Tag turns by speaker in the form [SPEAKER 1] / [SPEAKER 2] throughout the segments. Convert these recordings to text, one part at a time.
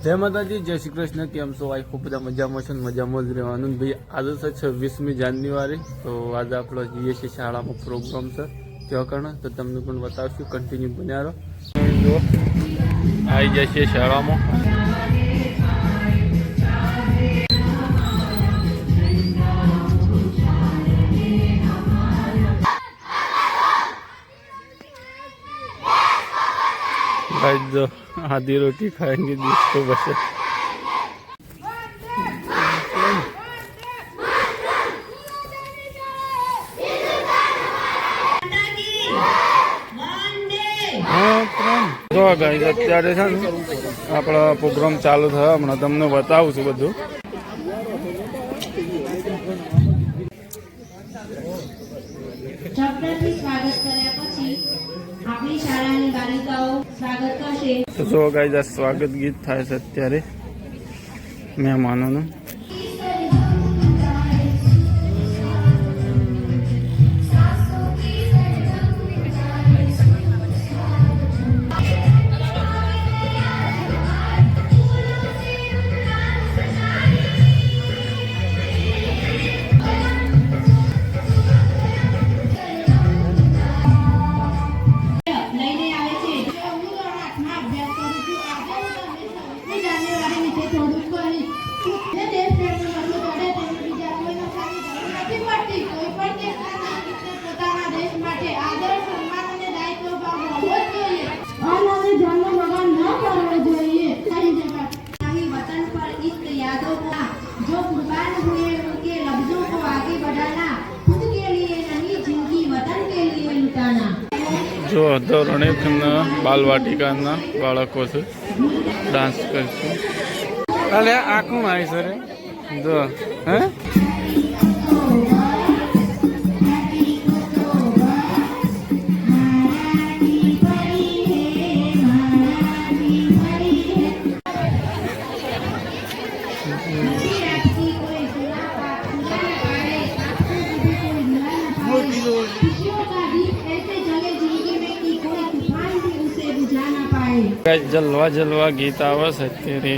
[SPEAKER 1] જય માતાજી, જય શ્રી કૃષ્ણ. કેમ છો? આઈ ખૂબ બધા મજામાં છો ને મજામાં જ રહેવાનું. ભાઈ આજે છે 26મી જાન્યુઆરી, તો આજે આપણો જઈએ છીએ શાળામાં પ્રોગ્રામ છે ત્યાં કણ, તો તમને પણ બતાવશું. કન્ટિન્યુ બન્યા રહો. જો આવી જાય છે શાળામાં. भाई जो आधी रोटी खाएंगे जिसको बचे। જો ગાઈસ અત્યારે છે ને આપણો પ્રોગ્રામ ચાલુ થયો. હમણાં તમને બતાવું છું બધું. તો જો ગાઈસ આ સ્વાગત ગીત થાય છે અત્યારે મહેમાનોનું. जो धोरण एक बालवाटिका बाळको से डांस करશું. अरे आँखों आई सर जो हैं जलवा जलवा गीत आवे છે અત્યારે.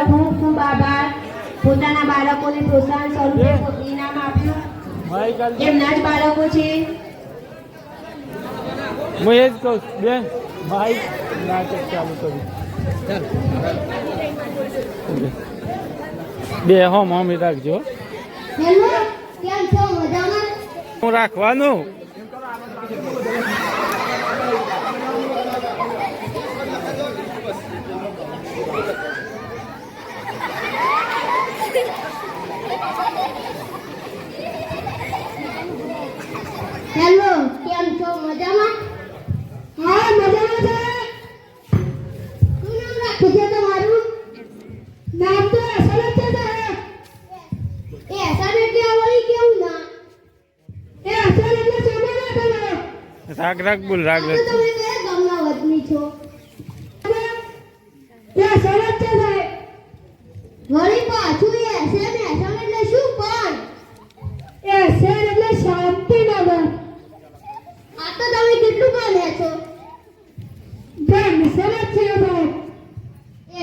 [SPEAKER 2] ખૂબ ખૂબ આભાર. પોતાના બાળકોને પ્રોત્સાહન સ્વરૂપે ઇનામ આપ્યું. એમના જ બાળકો છે.
[SPEAKER 1] હું એ જ કહું બેન, ભાઈ નાટક ચાલુ કર્યું બે હો મમ્મી રાખજો.
[SPEAKER 2] હેલો, કેમ છો? મજામાં?
[SPEAKER 1] હું રાખવાનું.
[SPEAKER 2] હેલો, કેમ છો? મજામાં? હા, મજામાં છે. શું નામ રાખ્યું છે તમારું? નામ તો એસન જ છે. એ એસન એટલે આવડી કેવું ના? એ એસન એટલે સમજ ના તમારો.
[SPEAKER 1] રાગ રાગ બોલ, રાગ રાગ.
[SPEAKER 2] તમે કયા ગામના વતની છો? એ એસન જ છે સાહેબ. વળી પાછું એ એસન એટલે શું પણ? એસન એટલે શાંતિનગર. આ તો તમે કેટલું કાલે છો? બેન સરસ છે ભાઈ.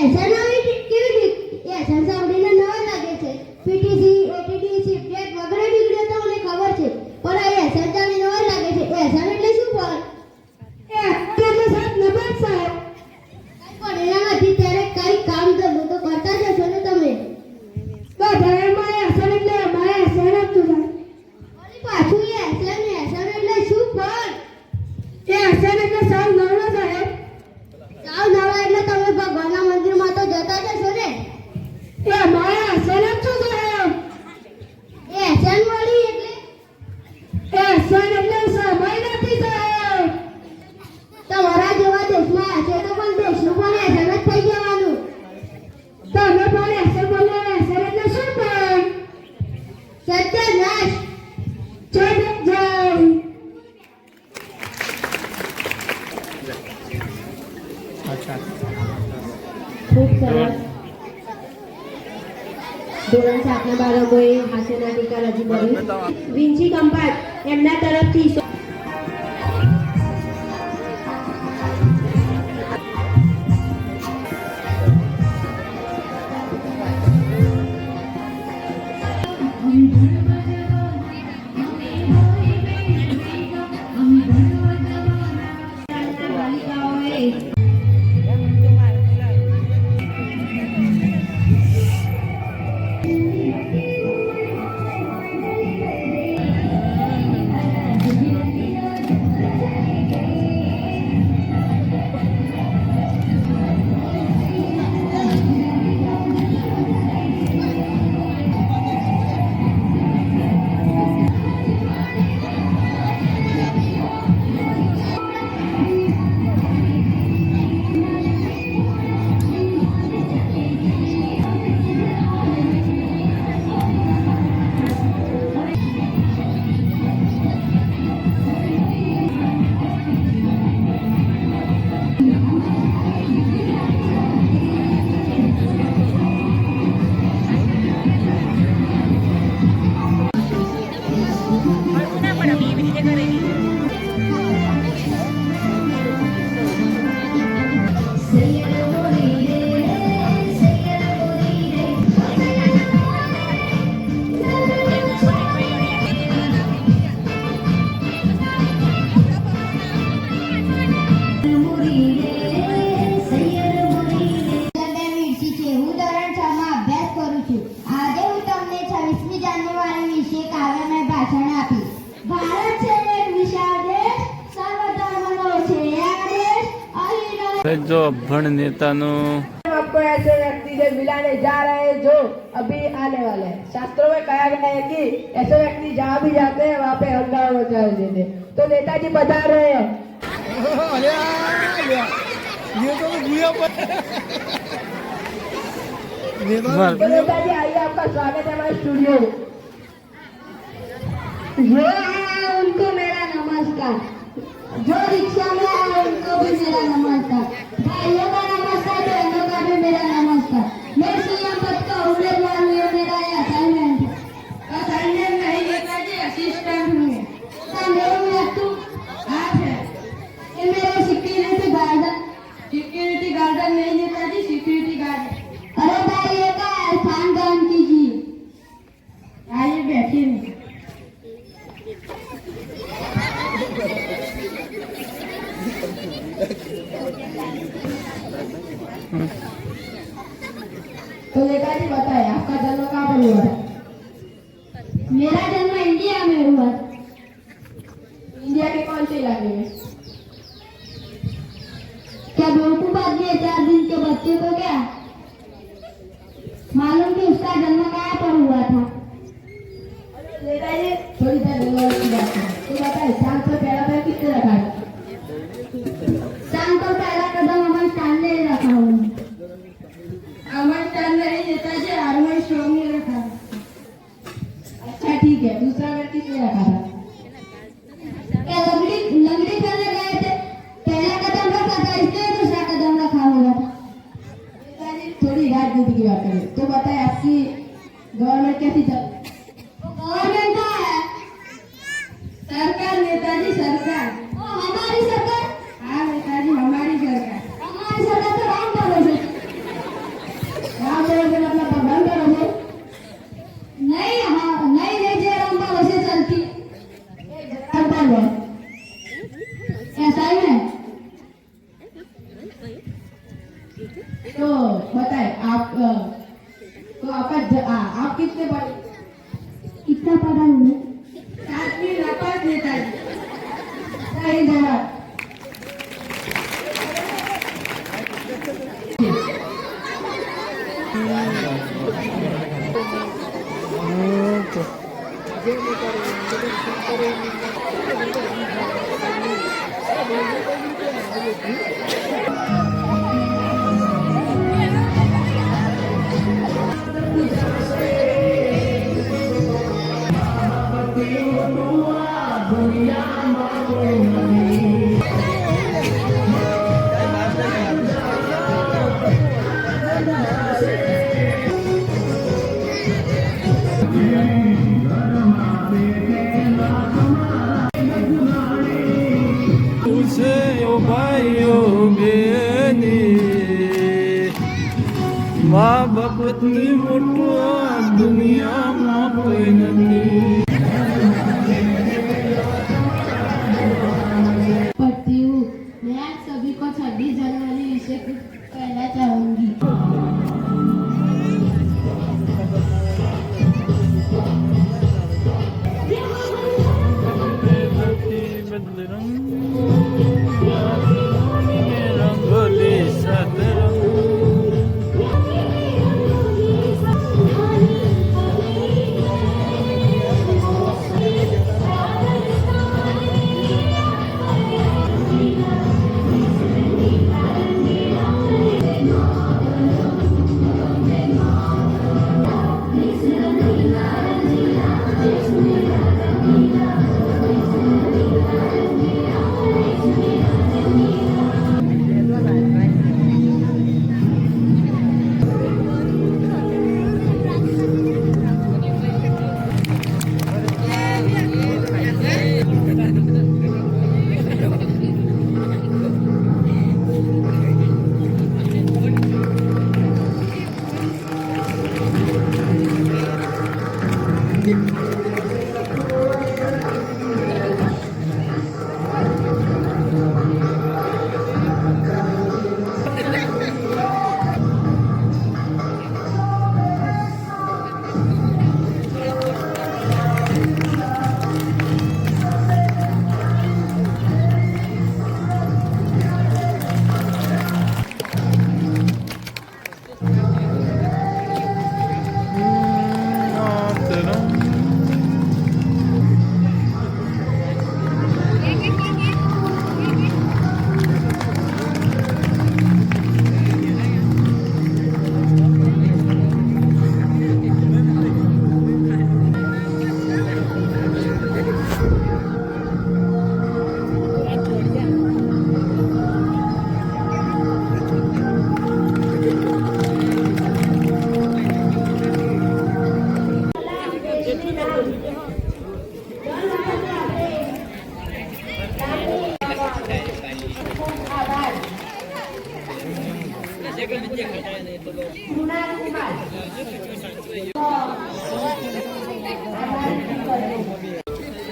[SPEAKER 2] એસન આવી કેવી એસન સાંભળીને નવા લાગે છે. પીટીસી એટીડી શિફ્ટ વગેરે ડિગ્રી તો મને ખબર છે, પણ આ એસન જાણી નવા લાગે છે. એસન એટલે શું પણ? એ એટલે સાહેબ નમસ્કાર સાહેબ. પણ એના નથી ત્યારે કઈ કામ તો કરતા જશો ને તમે. તો ભાઈ સાવ નવરો સાહેબ. સાવ નવરો એટલે તમે ભગવાનના મંદિરમાં તો જતા જ હશો ને? એ મારા સનમ છો સાહેબ. એ એસન વાળી એટલે? એ એસન એટલે સમય નથી સાહેબ. તમારા જેવા દેશમાં હશે તો પણ દેશનું પણ એસન જ થઈ જવાનું. તમે પણ એસન બોલો. એસન એટલે શું પણ? સત્યનાશ. જય જય.
[SPEAKER 1] અચ્છા
[SPEAKER 3] ખૂબ સરસ. ધોરણ 7 ના બાળકોએ હાસ્ય નાટિકા રજૂ કરી. વિંચી કંપાટ એમના તરફથી
[SPEAKER 1] જો અભણ નેતાનું
[SPEAKER 4] आपको ऐसे व्यक्ति से मिलाने जा रहे हैं जो अभी आने वाले हैं। शास्त्रों में कहा गया है कि ऐसे व्यक्ति जहाँ भी जाते हैं वहाँ पे हंगामा मचा देते हैं। तो नेताजी बता रहे हैं तो नेताजी आइए, आपका स्वागत है हमारे स्टूडियो में।
[SPEAKER 2] जो आया उनको मेरा नमस्कार. जो रिक्शा में आया उनको भी मेरा नमस्कार. भाइयों का नमस्कार, बहनों का भी मेरा नमस्कार. मैं सीएम पद का उम्मीदवार हूँ. ये मेरा असाइनमेंट है. असाइनमेंट नहीं नेताजी, असिस्टेंट हूँ. मेरे आप है. ये मेरे सिक्योरिटी गार्डन. सिक्योरिटी गार्डन नहीं नेताजी, सिक्योरिटी गार्डन. अरे भाई ये का स्थान ग्रहण कीजिए. आइए बैठिए.
[SPEAKER 4] तो नेताजी बताए आपका जन्म कहाँ पर हुआ था?
[SPEAKER 2] मेरा जन्म इंडिया में हुआ.
[SPEAKER 4] इंडिया के कौन से इलाके में?
[SPEAKER 2] क्या बेवकूफ आदमी है 4 दिन के बच्चे को क्या मालूम कि उसका जन्म कहाँ पर हुआ था?
[SPEAKER 4] नेताजी थोड़ी देर जन्म की बात है तो बताए चांद पर पहला पैर किसने रखा है?
[SPEAKER 2] चांद पर पहला कदम अमन स्टैंड ने रखा हुआ.
[SPEAKER 4] अमर चांद नहीं नेताजी, आर्मर स्ट्रॉन्ग ने रखा है। अच्छा ठीक है, दूसरा पैर किसने रखा था?
[SPEAKER 2] क्या लंगड़ी करने गए थे, पहला कदम रखा था इसलिए दूसरा कदम रखा हुआ था.
[SPEAKER 4] नेताजी थोड़ी राजनीति की बात करें तो बताए आपकी गवर्नमेंट कैसी चल?
[SPEAKER 2] गवर्नमेंट का है
[SPEAKER 4] सरकार नेताजी, सरकार।
[SPEAKER 2] हमारी सरकार.
[SPEAKER 4] हाँ नेताजी, हमारी सरकार।
[SPEAKER 2] हमारी सरकार तो राम भरोसे.
[SPEAKER 4] राम भरोसे मतलब भगवान भरोसे?
[SPEAKER 2] नहीं, हाँ नहीं नहीं जयराम भरोसे चलती.
[SPEAKER 4] सरकार है।
[SPEAKER 2] ऐसा ही है.
[SPEAKER 4] तो बताए आप तो आप कितने पढ़े?
[SPEAKER 2] कितना पढ़ा हूँ?
[SPEAKER 4] 7वीं नापास नेताजी। सही जवाब।
[SPEAKER 1] મા બાપથી મોટો આ દુનિયામાં કોઈ નથી.
[SPEAKER 2] पढ़ती हूँ। मैं आज सभी को 26 जनवरी विषय कहना चाहूंगी।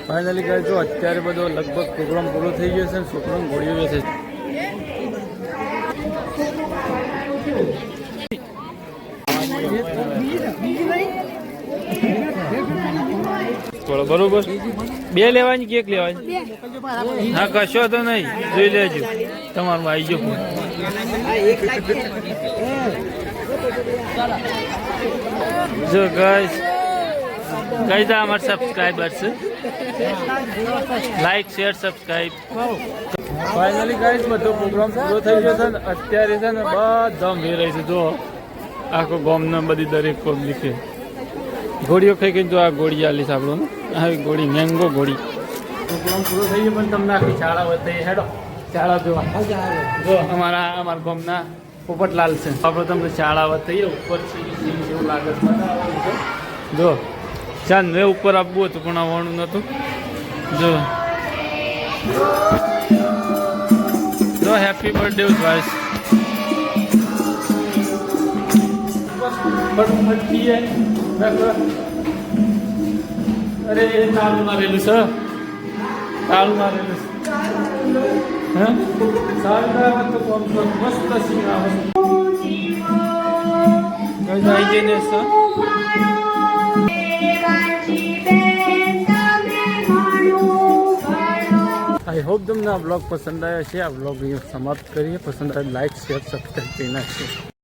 [SPEAKER 1] ફાઇનલી ગાઈસ જો અત્યારે બધો લગભગ પ્રોગ્રામ પૂરો થઈ ગયો છે અને છોકરાને ગોળીઓ વેચે છે. બરોબર 2 લેવાની કેક લેવાની? હા કશો તો નહીં, જોઈ લેજો તમારું આવી ગયો ફોન. જો ગાઈસ ગાઈસ આ અમારા subscribers like share subscribe. Finally guys બધો પ્રોગ્રામ પૂરો થઈ ગયો છે ને અત્યારે છે ને બધા વેરાય છે. જો આખો ગામના બધી દરેક પબ્લિકે ગોળીઓ ખાઈ ગઈ. જો આ ગોળી આલીશ આપણને, આવી ગોળી મેંગો ગોળી. પ્રોગ્રામ પૂરો થઈ ગયો પણ તમને આખી શાળા બતાવી. હેડો શાળા જોવા. જો અમારા ગામના પોપટલાલ છે. આપણે તમને શાળા બતાવીએ. ઉપર જેવું લાગે છે. જો ચાંદ મેં ઉપર આપવું હતું પણ આવવાનું નહોતું. જો હેપી બર્થડે ભાઈ. અરે તાળું મારેલું છે, તાળું મારેલું છે. હા સારું કરાવત તો કોમ તો મસ્ત શીખાવે. આવી જઈને સર આઈ હોપ તમને આ બ્લોગ પસંદ આવ્યો છે. આ બ્લોગ અહીંયા સમાપ્ત કરીએ. પસંદ આવે લાઈક શેર સબસ્ક્રાઈબ કરી નાખીએ.